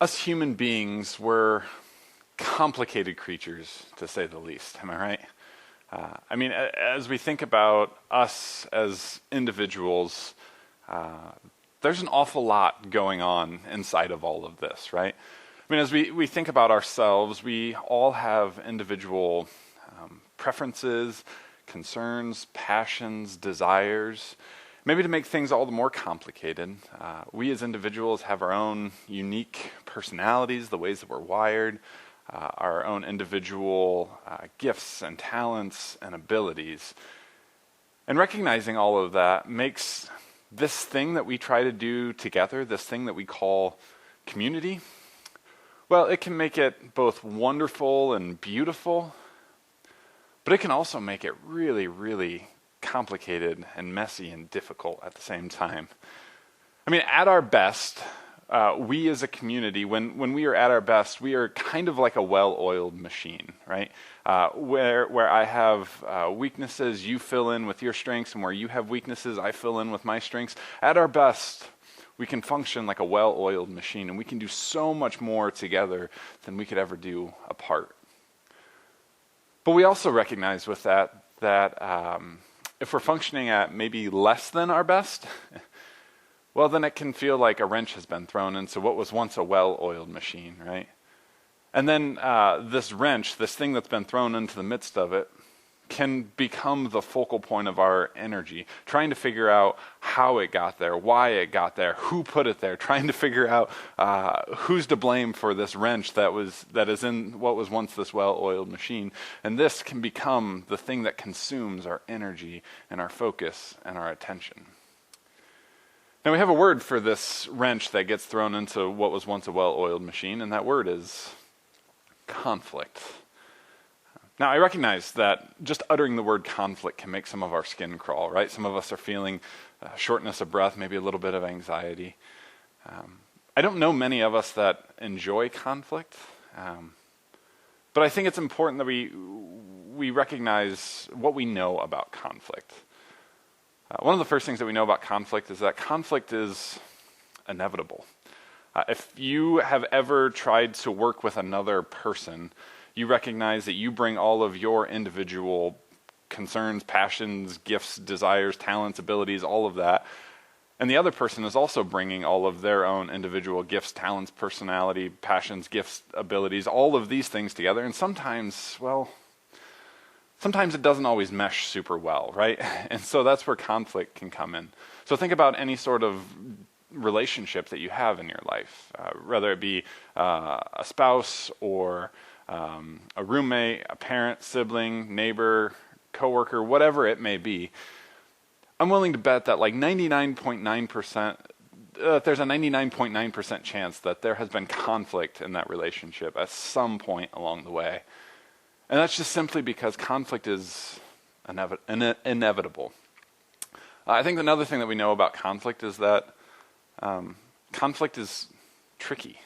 Us human beings were complicated creatures, to say the least. Am I right? As we think about us as individuals, there's an awful lot going on inside of all of this, right? As we think about ourselves, we all have individual preferences, concerns, passions, desires. Maybe to make things all the more complicated, we as individuals have our own unique personalities, the ways that we're wired, our own individual gifts and talents and abilities. And recognizing all of that makes this thing that we try to do together, this thing that we call community, well, it can make it both wonderful and beautiful, but it can also make it really, really complicated and messy and difficult at the same time. At our best, we as a community, when we are at our best, we are kind of like a well-oiled machine, right? Where I have weaknesses, you fill in with your strengths, and where you have weaknesses, I fill in with my strengths. At our best, we can function like a well-oiled machine, and we can do so much more together than we could ever do apart. But we also recognize with that if we're functioning at maybe less than our best, well, then it can feel like a wrench has been thrown into what was once a well-oiled machine, right? And then this wrench, this thing that's been thrown into the midst of it, can become the focal point of our energy, trying to figure out how it got there, why it got there, who put it there, trying to figure out who's to blame for this wrench that is in what was once this well-oiled machine. And this can become the thing that consumes our energy and our focus and our attention. Now we have a word for this wrench that gets thrown into what was once a well-oiled machine, and that word is conflict. Now, I recognize that just uttering the word conflict can make some of our skin crawl, right? Some of us are feeling shortness of breath, maybe a little bit of anxiety. I don't know many of us that enjoy conflict, but I think it's important that we recognize what we know about conflict. One of the first things that we know about conflict is that conflict is inevitable. If you have ever tried to work with another person, you recognize that you bring all of your individual concerns, passions, gifts, desires, talents, abilities, all of that. And the other person is also bringing all of their own individual gifts, talents, personality, passions, gifts, abilities, all of these things together. And sometimes it doesn't always mesh super well, right? And so that's where conflict can come in. So think about any sort of relationship that you have in your life, whether it be a spouse or a roommate, a parent, sibling, neighbor, coworker, whatever it may be. I'm willing to bet that like 99.9%, there's a 99.9% chance that there has been conflict in that relationship at some point along the way. And that's just simply because conflict is inevitable. I think another thing that we know about conflict is that conflict is tricky.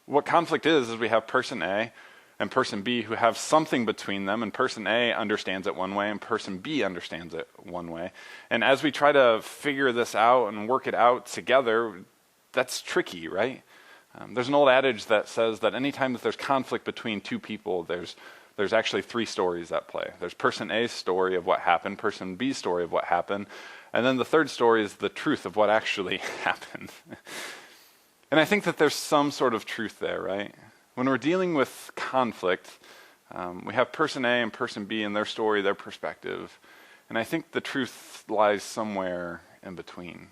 What conflict is we have person A and person B who have something between them, and person A understands it one way and person B understands it one way. And as we try to figure this out and work it out together, that's tricky, right? There's an old adage that says that anytime that there's conflict between two people, there's actually three stories at play. There's person A's story of what happened, person B's story of what happened, and then the third story is the truth of what actually happened. And I think that there's some sort of truth there, right? When we're dealing with conflict, we have person A and person B and their story, their perspective, and I think the truth lies somewhere in between.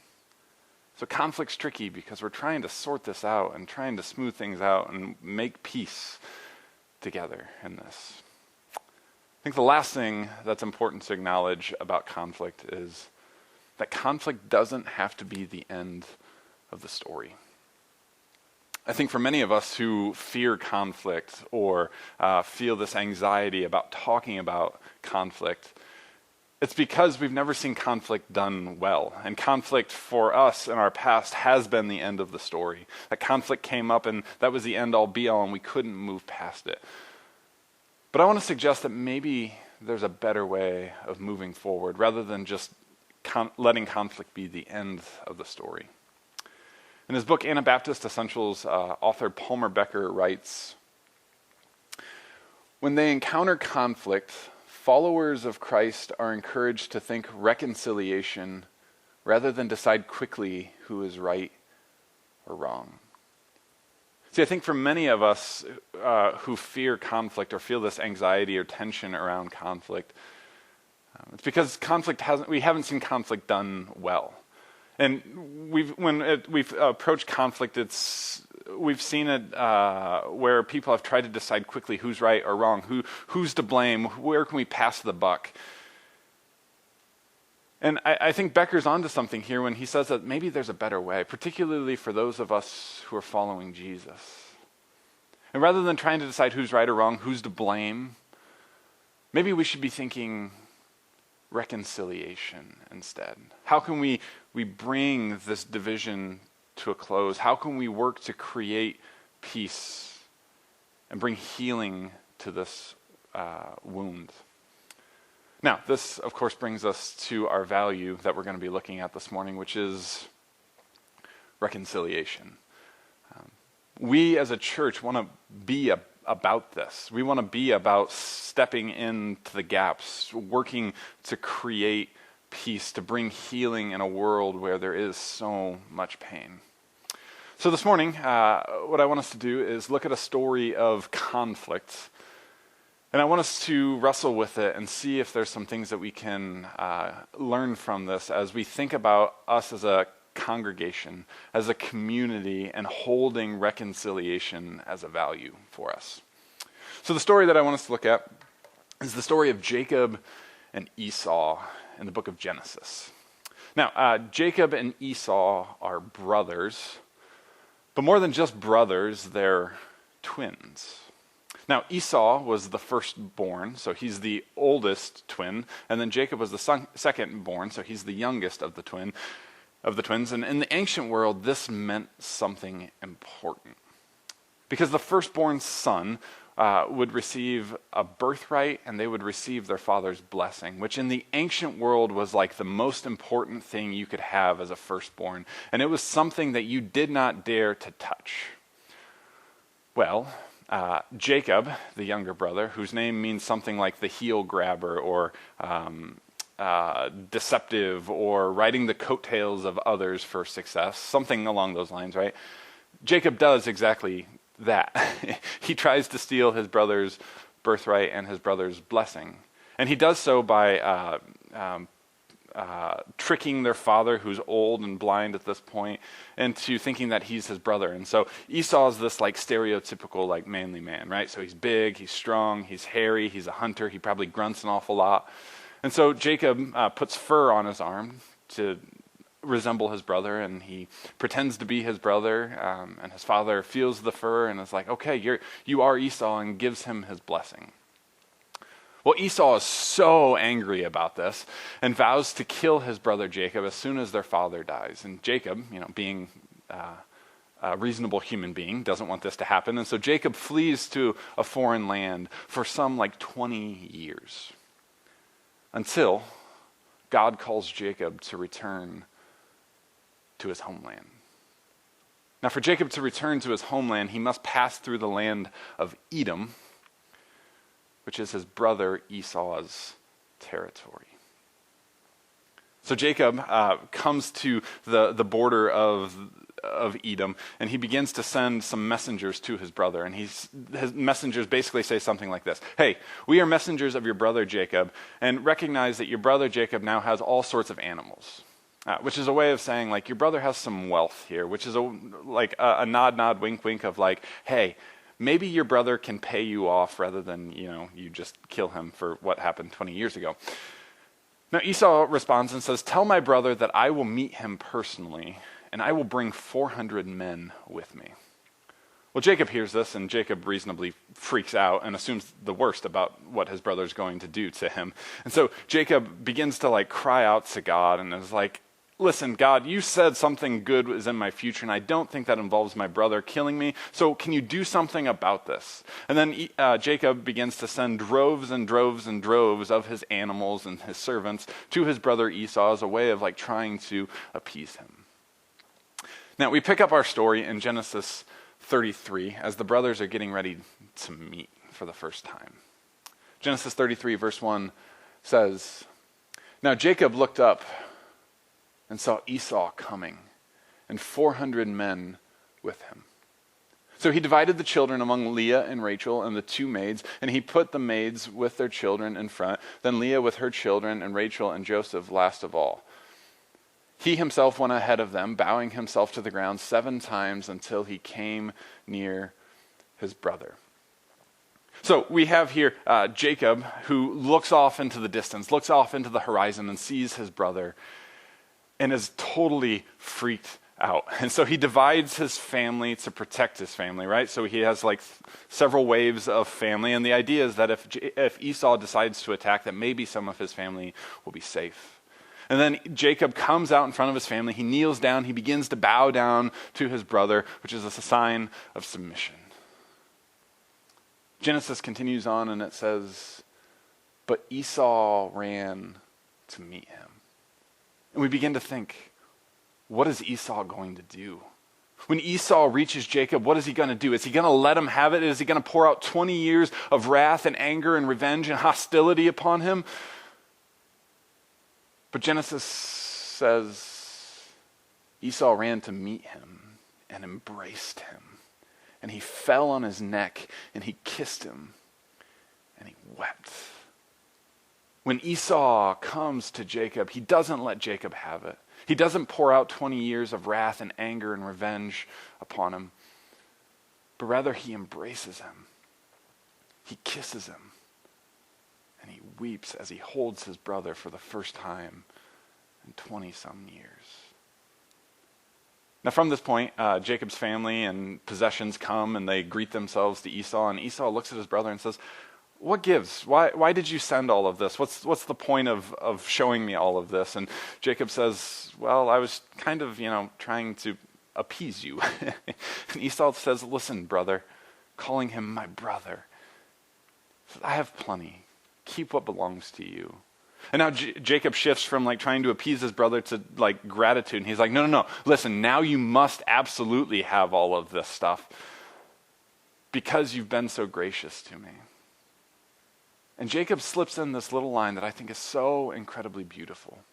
So conflict's tricky because we're trying to sort this out and trying to smooth things out and make peace together in this. I think the last thing that's important to acknowledge about conflict is that conflict doesn't have to be the end of the story. I think for many of us who fear conflict or feel this anxiety about talking about conflict, it's because we've never seen conflict done well. And conflict for us in our past has been the end of the story. That conflict came up and that was the end all be all and we couldn't move past it. But I want to suggest that maybe there's a better way of moving forward rather than just letting conflict be the end of the story. In his book, Anabaptist Essentials, author Palmer Becker writes, "When they encounter conflict, followers of Christ are encouraged to think reconciliation rather than decide quickly who is right or wrong." See, I think for many of us who fear conflict or feel this anxiety or tension around conflict, it's because we haven't seen conflict done well. And we've approached conflict, we've seen it where people have tried to decide quickly who's right or wrong, who's to blame, where can we pass the buck. And I think Becker's onto something here when he says that maybe there's a better way, particularly for those of us who are following Jesus. And rather than trying to decide who's right or wrong, who's to blame, maybe we should be thinking reconciliation instead. How can we bring this division to a close? How can we work to create peace and bring healing to this wound? Now, this, of course, brings us to our value that we're going to be looking at this morning, which is reconciliation. We as a church want to be about this. We want to be about stepping into the gaps, working to create peace, to bring healing in a world where there is so much pain. So this morning, what I want us to do is look at a story of conflict. And I want us to wrestle with it and see if there's some things that we can learn from this as we think about us as a congregation, as a community, and holding reconciliation as a value for us. So the story that I want us to look at is the story of Jacob and Esau in the book of Genesis. Now, Jacob and Esau are brothers, but more than just brothers, they're twins. Now, Esau was the firstborn, so he's the oldest twin, and then Jacob was the secondborn, so he's the youngest of the twins. And in the ancient world, this meant something important, because the firstborn son would receive a birthright, and they would receive their father's blessing, which in the ancient world was like the most important thing you could have as a firstborn, and it was something that you did not dare to touch. Well, Jacob, the younger brother, whose name means something like the heel grabber or deceptive or riding the coattails of others for success, something along those lines, right? Jacob does exactly that. He tries to steal his brother's birthright and his brother's blessing. And he does so by tricking their father, who's old and blind at this point, into thinking that he's his brother. And so Esau's this like stereotypical like manly man, right? So he's big, he's strong, he's hairy, he's a hunter, he probably grunts an awful lot. And so Jacob puts fur on his arm to resemble his brother, and he pretends to be his brother, and his father feels the fur and is like, okay, you are Esau, and gives him his blessing. Well, Esau is so angry about this and vows to kill his brother Jacob as soon as their father dies. And Jacob, being a reasonable human being, doesn't want this to happen. And so Jacob flees to a foreign land for some 20 years until God calls Jacob to return to his homeland. Now, for Jacob to return to his homeland, he must pass through the land of Edom, which is his brother Esau's territory. So Jacob comes to the border of Edom, and he begins to send some messengers to his brother. And his messengers basically say something like this: hey, we are messengers of your brother Jacob, and recognize that your brother Jacob now has all sorts of animals. Which is a way of saying, your brother has some wealth here, which is a nod, wink, wink of hey, maybe your brother can pay you off rather than, you just kill him for what happened 20 years ago. Now Esau responds and says, tell my brother that I will meet him personally, and I will bring 400 men with me. Well, Jacob hears this, and Jacob reasonably freaks out and assumes the worst about what his brother's going to do to him. And so Jacob begins to cry out to God and is like, listen, God, you said something good was in my future, and I don't think that involves my brother killing me, so can you do something about this? And then Jacob begins to send droves and droves and droves of his animals and his servants to his brother Esau as a way of trying to appease him. Now, we pick up our story in Genesis 33 as the brothers are getting ready to meet for the first time. Genesis 33, verse 1 says, "Now Jacob looked up and saw Esau coming, and 400 men with him. So he divided the children among Leah and Rachel and the two maids, and he put the maids with their children in front, then Leah with her children, and Rachel and Joseph last of all. He himself went ahead of them, bowing himself to the ground 7 times until he came near his brother." So we have here Jacob, who looks off into the distance, looks off into the horizon and sees his brother and is totally freaked out. And so he divides his family to protect his family, right? So he has like several waves of family. And the idea is that if Esau decides to attack, that maybe some of his family will be safe. And then Jacob comes out in front of his family. He kneels down. He begins to bow down to his brother, which is a sign of submission. Genesis continues on and it says, "But Esau ran to meet him." And we begin to think, what is Esau going to do? When Esau reaches Jacob, what is he going to do? Is he going to let him have it? Is he going to pour out 20 years of wrath and anger and revenge and hostility upon him? But Genesis says Esau ran to meet him and embraced him. And he fell on his neck and he kissed him and he wept. When Esau comes to Jacob, he doesn't let Jacob have it. He doesn't pour out 20 years of wrath and anger and revenge upon him, but rather he embraces him. He kisses him, and he weeps as he holds his brother for the first time in 20-some years. Now from this point, Jacob's family and possessions come and they greet themselves to Esau, and Esau looks at his brother and says, "What gives? Why did you send all of this? What's the point of showing me all of this?" And Jacob says, "Well, I was kind of, trying to appease you." And Esau says, "Listen, brother," calling him my brother, says, "I have plenty. Keep what belongs to you." And now Jacob shifts from trying to appease his brother to gratitude. And he's like, no. Listen, now you must absolutely have all of this stuff because you've been so gracious to me. And Jacob slips in this little line that I think is so incredibly beautiful.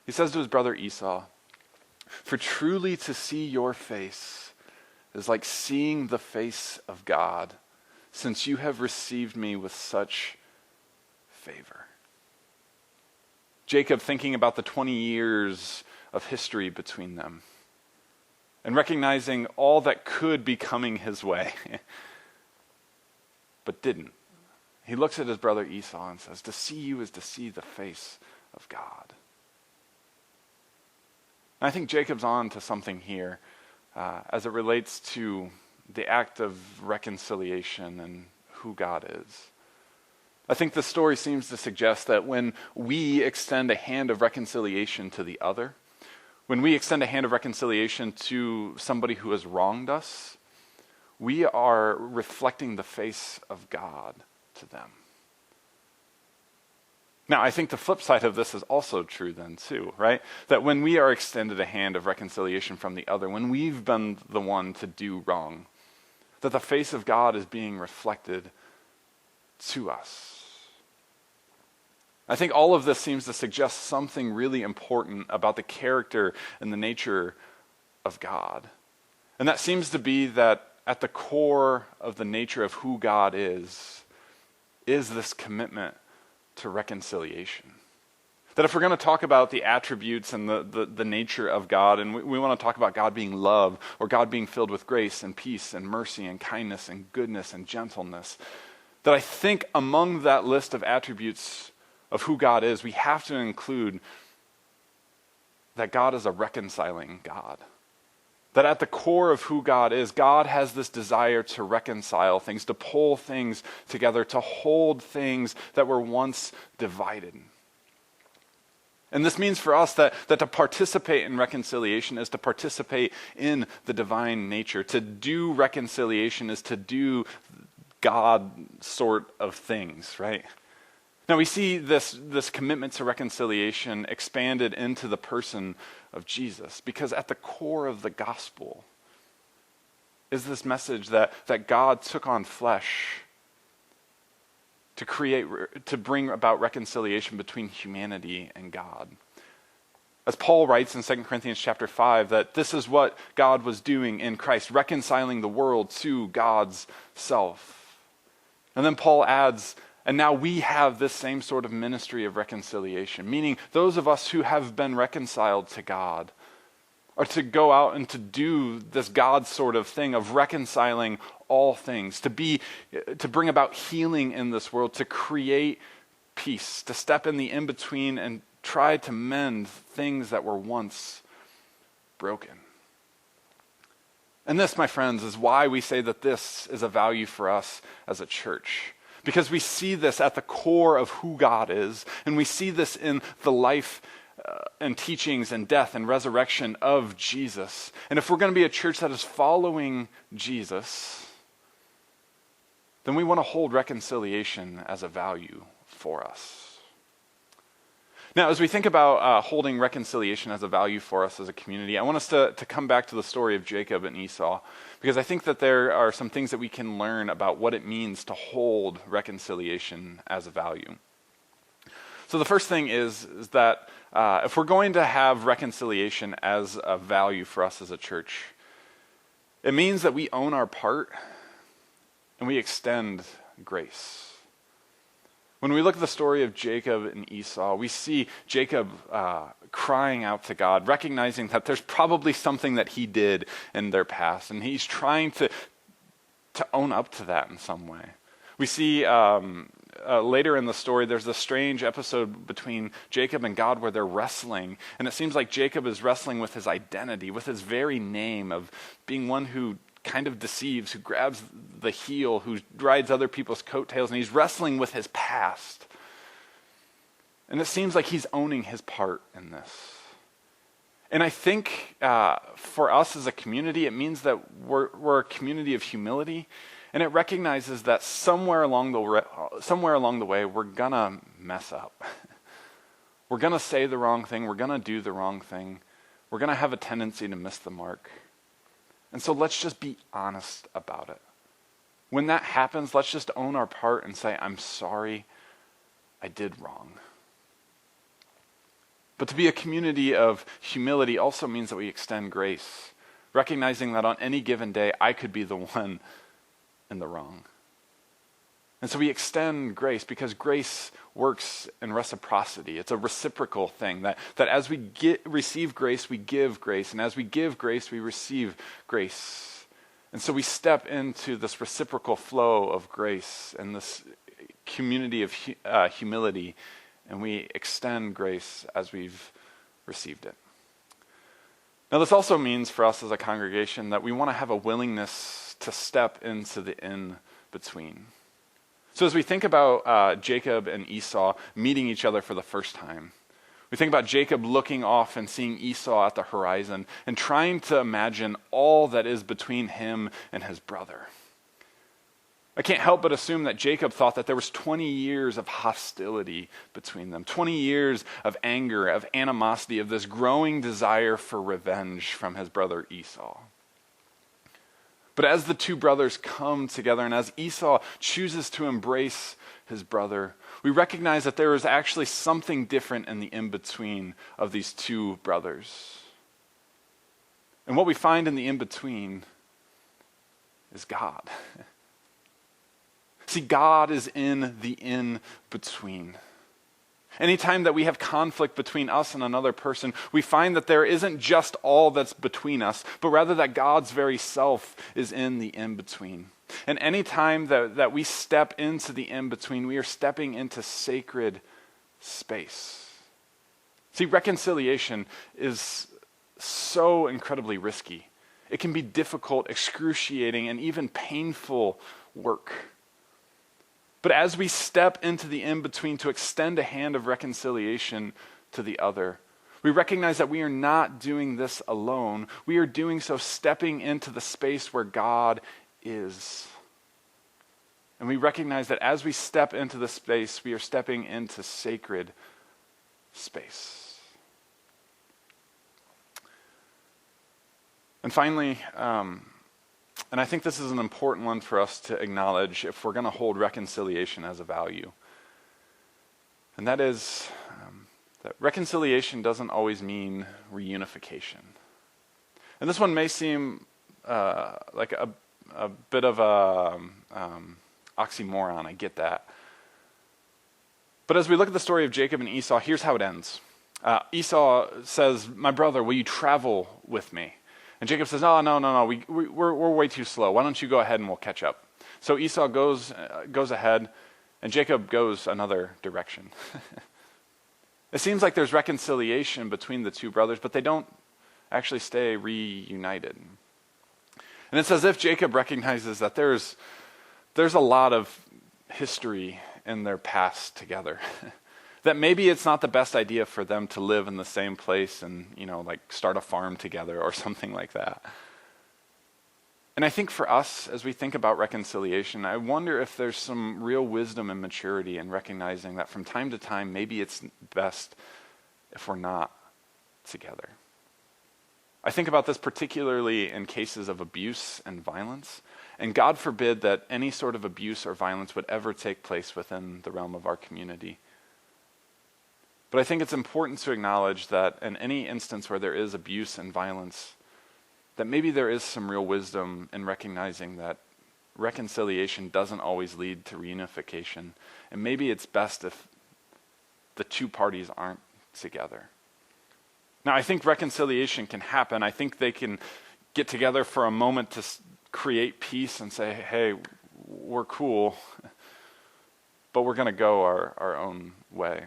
He says to his brother Esau, "For truly to see your face is like seeing the face of God, since you have received me with such favor." Jacob thinking about the 20 years of history between them and recognizing all that could be coming his way, but didn't. He looks at his brother Esau and says, "To see you is to see the face of God." And I think Jacob's on to something here as it relates to the act of reconciliation and who God is. I think the story seems to suggest that when we extend a hand of reconciliation to the other, when we extend a hand of reconciliation to somebody who has wronged us, we are reflecting the face of God to them. Now, I think the flip side of this is also true then too, right? That when we are extended a hand of reconciliation from the other, when we've been the one to do wrong, that the face of God is being reflected to us. I think all of this seems to suggest something really important about the character and the nature of God. And that seems to be that at the core of the nature of who God is this commitment to reconciliation. That if we're going to talk about the attributes and the nature of God, and we want to talk about God being love, or God being filled with grace and peace and mercy and kindness and goodness and gentleness, that I think among that list of attributes of who God is, we have to include that God is a reconciling God. That at the core of who God is, God has this desire to reconcile things, to pull things together, to hold things that were once divided. And this means for us that to participate in reconciliation is to participate in the divine nature. To do reconciliation is to do God sort of things, right? Now we see this commitment to reconciliation expanded into the person of Jesus, because at the core of the gospel is this message that God took on flesh to bring about reconciliation between humanity and God. As Paul writes in 2 Corinthians chapter 5, that this is what God was doing in Christ, reconciling the world to God's self. And then Paul adds, and now we have this same sort of ministry of reconciliation, meaning those of us who have been reconciled to God are to go out and to do this God sort of thing of reconciling all things, to bring about healing in this world, to create peace, to step in the in-between and try to mend things that were once broken. And this, my friends, is why we say that this is a value for us as a church. Because we see this at the core of who God is, and we see this in the life and teachings and death and resurrection of Jesus. And if we're going to be a church that is following Jesus, then we want to hold reconciliation as a value for us. Now, as we think about holding reconciliation as a value for us as a community, I want us to come back to the story of Jacob and Esau, because I think that there are some things that we can learn about what it means to hold reconciliation as a value. So the first thing is that if we're going to have reconciliation as a value for us as a church, it means that we own our part and we extend grace. When we look at the story of Jacob and Esau, we see Jacob crying out to God, recognizing that there's probably something that he did in their past, and he's trying to own up to that in some way. We see later in the story, there's a strange episode between Jacob and God where they're wrestling, and it seems like Jacob is wrestling with his identity, with his very name of being one who kind of deceives, who grabs the heel, who rides other people's coattails, and he's wrestling with his past. And it seems like he's owning his part in this. And I think for us as a community, it means that we're a community of humility, and it recognizes that somewhere along the way, we're gonna mess up. We're gonna say the wrong thing. We're gonna do the wrong thing. We're gonna have a tendency to miss the mark. And so let's just be honest about it. When that happens, let's just own our part and say, I'm sorry, I did wrong. But to be a community of humility also means that we extend grace, recognizing that on any given day, I could be the one in the wrong. And so we extend grace because grace works in reciprocity. It's a reciprocal thing that as we receive grace, we give grace. And as we give grace, we receive grace. And so we step into this reciprocal flow of grace and this community of humility, and we extend grace as we've received it. Now, this also means for us as a congregation that we want to have a willingness to step into the in-between. So as we think about Jacob and Esau meeting each other for the first time, we think about Jacob looking off and seeing Esau at the horizon and trying to imagine all that is between him and his brother. I can't help but assume that Jacob thought that there was 20 years of hostility between them, 20 years of anger, of animosity, of this growing desire for revenge from his brother Esau. But as the two brothers come together and as Esau chooses to embrace his brother, we recognize that there is actually something different in the in-between of these two brothers. And what we find in the in-between is God. See, God is in the in-between. Anytime that we have conflict between us and another person, we find that there isn't just all that's between us, but rather that God's very self is in the in-between. And anytime that we step into the in-between, we are stepping into sacred space. See, reconciliation is so incredibly risky. It can be difficult, excruciating, and even painful work. But as we step into the in-between to extend a hand of reconciliation to the other, we recognize that we are not doing this alone. We are doing so stepping into the space where God is. And we recognize that as we step into this space, we are stepping into sacred space. And finally, and I think this is an important one for us to acknowledge if we're going to hold reconciliation as a value. And that is that reconciliation doesn't always mean reunification. And this one may seem like a bit of a oxymoron, I get that. But as we look at the story of Jacob and Esau, here's how it ends. Esau says, "My brother, will you travel with me?" And Jacob says, "Oh, no, we're way too slow. Why don't you go ahead and we'll catch up?" So Esau goes ahead, and Jacob goes another direction. It seems like there's reconciliation between the two brothers, but they don't actually stay reunited. And it's as if Jacob recognizes that there's a lot of history in their past together. That maybe it's not the best idea for them to live in the same place and, like start a farm together or something like that. And I think for us, as we think about reconciliation, I wonder if there's some real wisdom and maturity in recognizing that from time to time, maybe it's best if we're not together. I think about this particularly in cases of abuse and violence, and God forbid that any sort of abuse or violence would ever take place within the realm of our community. But I think it's important to acknowledge that in any instance where there is abuse and violence, that maybe there is some real wisdom in recognizing that reconciliation doesn't always lead to reunification, and maybe it's best if the two parties aren't together. Now, I think reconciliation can happen. I think they can get together for a moment to create peace and say, "Hey, we're cool, but we're going to go our own way."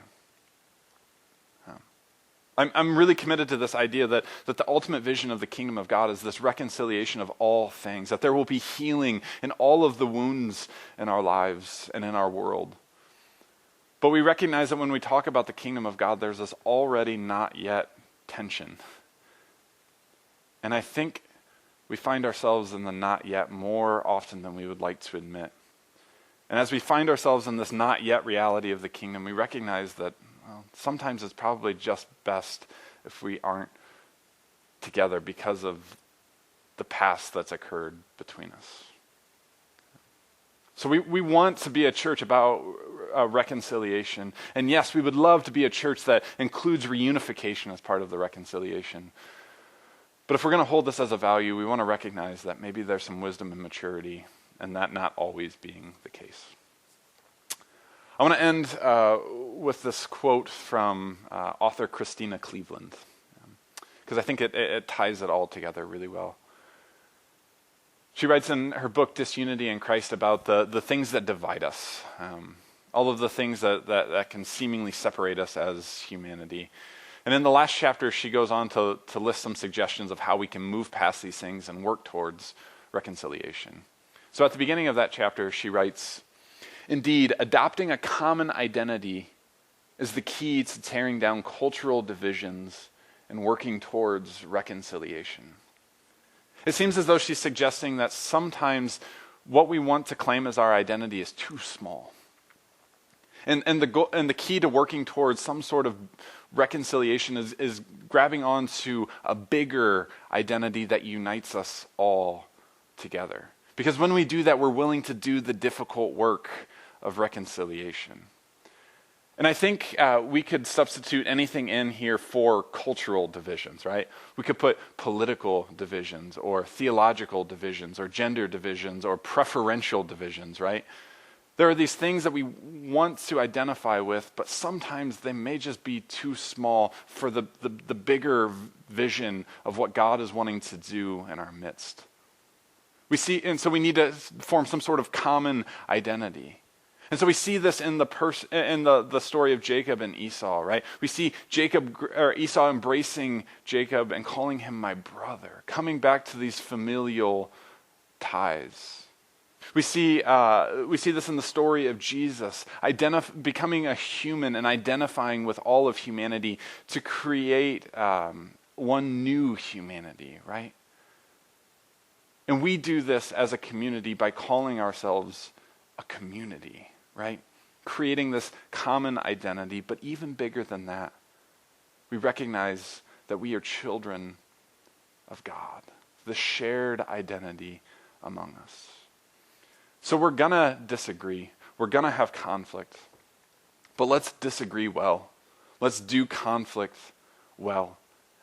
I'm really committed to this idea that the ultimate vision of the kingdom of God is this reconciliation of all things, that there will be healing in all of the wounds in our lives and in our world. But we recognize that when we talk about the kingdom of God, there's this already not yet tension. And I think we find ourselves in the not yet more often than we would like to admit. And as we find ourselves in this not yet reality of the kingdom, we recognize that sometimes it's probably just best if we aren't together because of the past that's occurred between us. So we want to be a church about reconciliation. And yes, we would love to be a church that includes reunification as part of the reconciliation. But if we're going to hold this as a value, we want to recognize that maybe there's some wisdom and maturity and that not always being the case. I want to end with this quote from author Christina Cleveland, because I think it ties it all together really well. She writes in her book, Disunity in Christ, about the things that divide us, all of the things that can seemingly separate us as humanity. And in the last chapter, she goes on to list some suggestions of how we can move past these things and work towards reconciliation. So at the beginning of that chapter, she writes, "Indeed, adopting a common identity is the key to tearing down cultural divisions and working towards reconciliation." It seems as though she's suggesting that sometimes what we want to claim as our identity is too small. And the key to working towards some sort of reconciliation is grabbing onto a bigger identity that unites us all together. Because when we do that, we're willing to do the difficult work of reconciliation. And I think we could substitute anything in here for cultural divisions, right? We could put political divisions or theological divisions or gender divisions or preferential divisions, right? There are these things that we want to identify with, but sometimes they may just be too small for the bigger vision of what God is wanting to do in our midst. And so we need to form some sort of common identity. And so we see this in the story of Jacob and Esau, right? We see Esau embracing Jacob and calling him my brother, coming back to these familial ties. We see this in the story of Jesus, becoming a human and identifying with all of humanity to create one new humanity, right? And we do this as a community by calling ourselves a community, right? Creating this common identity, but even bigger than that, we recognize that we are children of God, the shared identity among us. So we're gonna disagree, we're gonna have conflict, but let's disagree well. Let's do conflict well.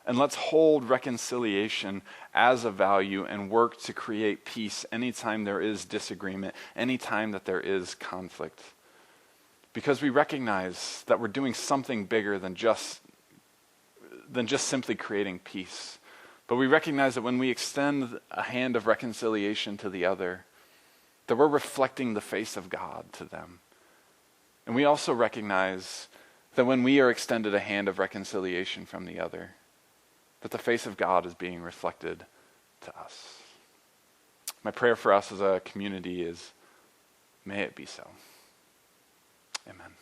And let's hold reconciliation as a value and work to create peace anytime there is disagreement, anytime that there is conflict. Because we recognize that we're doing something bigger than just simply creating peace. But we recognize that when we extend a hand of reconciliation to the other, that we're reflecting the face of God to them. And we also recognize that when we are extended a hand of reconciliation from the other, that the face of God is being reflected to us. My prayer for us as a community is, may it be so. Amen.